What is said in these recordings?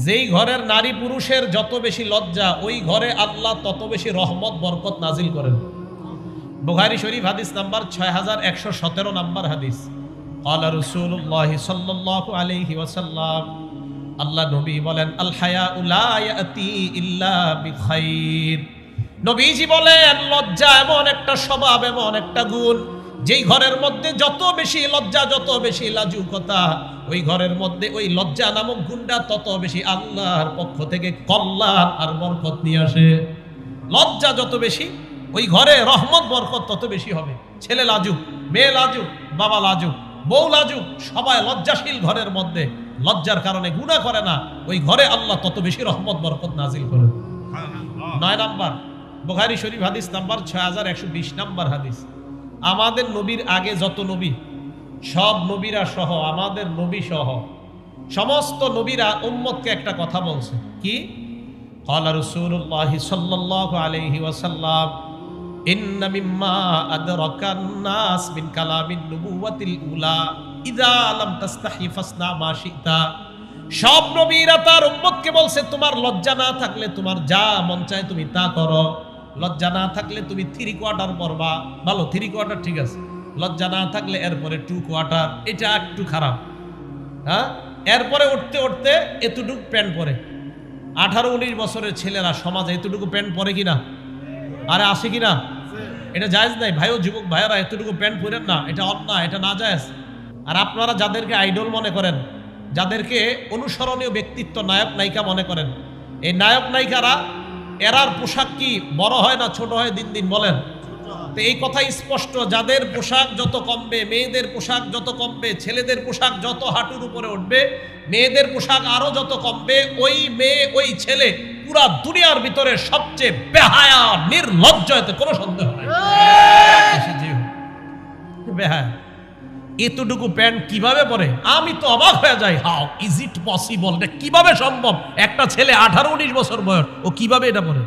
যেই ঘরের নারী পুরুষের যত বেশি লজ্জা, ওই ঘরে আল্লাহ তত বেশি রহমত বরকত নাজিল করেন। বুখারী শরীফ হাদিস নাম্বার 6117 নাম্বার হাদিস। ক্বালা রাসূলুল্লাহ সাল্লাল্লাহু আলাইহি ওয়াসাল্লাম, আল্লাহ নবী বলেন, আল হায়াউ লা ইয়াতি ইল্লা বিখাইর। নবীজি বলেন, লজ্জা এমন একটা স্বভাব, এমন একটা গুণ, যেই ঘরের মধ্যে যত বেশি লজ্জা, যত বেশি লাজুকতা, ওই ঘরের মধ্যে ওই লজ্জা নামক গুণটা তত বেশি আল্লাহর পক্ষ থেকে কল্যাণ আর বরকত নিয়ে আসে। লজ্জা যত বেশি, ওই ঘরে রহমত বরকত তত বেশি হবে। ছেলে লাজুক, মেয়ে লাজুক, বাবা লাজুক, বউ লাজুক, সবাই লজ্জাশীল ঘরের মধ্যে লজ্জার কারণে গুনাহ করে না, ওই ঘরে আল্লাহ তত বেশি রহমত বরকত নাজিল করেন। 9 নাম্বার বুখারী শরীফ হাদিস নাম্বার 6120 নাম্বার হাদিস। আমাদের নবীর আগে যত নবী, সব নবীরা সহ, আমাদের নবী সহ সমস্ত নবীরা উম্মতকে একটা কথা বলছে। কি? ক্বালা রাসূলুল্লাহ সাল্লাল্লাহু আলাইহি ওয়াসাল্লাম, ইন্না মিম্মা আদরাকান নাস মিন কালামিন নুবুওয়াতিল উলা ইযা লাম তাস্তাহি ফাসনা মা শিতা। সব নবীরা তার উম্মতকে বলছে, তোমার লজ্জা না থাকলে তোমার যা মন চায় তুমি তা করো। লজ্জা না থাকলে তুমি 3 কোয়ার্টার পরবা, ভালো 3 কোয়ার্টার ঠিক আছে। লজ্জা না থাকলে এরপরে 2 কোয়ার্টার, এটা একটু খারাপ। হ্যাঁ, এরপরে উঠতে উঠতে এতটুকু প্যান্ট পরে। 18-19 বছরের ছেলেরা সমাজে এতটুকু প্যান্ট পরে কিনা? আরে আসে কিনা? এটা জায়েজ নাই ভাইও, যুবক ভাইয়েরা এতটুকু প্যান্ট পরেন না, এটা অন্যায়, এটা না জায়েজ। আর আপনারা যাদেরকে আইডল মনে করেন, যাদেরকে অনুসরণীয় ব্যক্তিত্ব, নায়ক নায়িকা মনে করেন, এই নায়ক নায়িকারা এরার পোশাক কি বড় হয় না ছোট হয় দিন দিন বলেন? তো এই কথা স্পষ্ট, যাদের পোশাক যত কমবে, মেয়েদের পোশাক যত কমবে, ছেলেদের পোশাক যত হাঁটুর উপরে উঠবে, মেয়েদের পোশাক আরো যত কমবে, ওই মেয়ে ওই ছেলে পুরা দুনিয়ার ভিতরে সবচেয়ে বেহায়া নির্লজ্জ, এতে কোনো সন্দেহ নাই। বেহায়া এতটুকু প্যান্ট কিভাবে পরে? আমি তো অবাক হয়ে যাই, হাউ ইজ ইট পসিবল, এটা কিভাবে সম্ভব? একটা ছেলে 18-19 বছর বয়স, ও কিভাবে এটা পরে?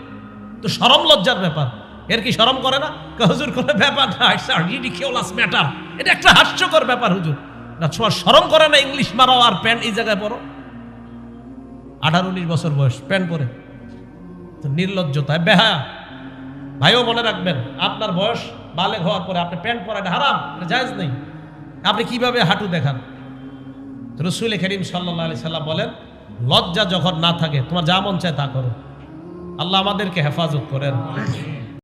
তো শরম লজ্জার ব্যাপার। এর কি শরম করে না? হুজুর কোনো ব্যাপার না, ইটস আ রিডিকিউলাস ম্যাটার, এটা একটা হাস্যকর ব্যাপার হুজুর। না তোমার শরম করে না ইংলিশ মারো আর প্যান্ট এই জায়গায় পরো? 18-19 বছর বয়স প্যান্ট পরে, তো নির্লজ্জতা, বেহায়া। ভাইও মনে রাখবেন, আপনার বয়স বালেগ হওয়ার পরে আপনি প্যান্ট পরা, এটা হারাম, এটা জায়েজ নেই। আপনি কিভাবে হাঁটু দেখান? রাসূল করিম সাল্লাল্লাহু আলাইহি সাল্লাম বলেন, লজ্জা যখন না থাকে তোমার যা মন চায় তা করো। আল্লাহ আমাদেরকে হেফাজত করেন।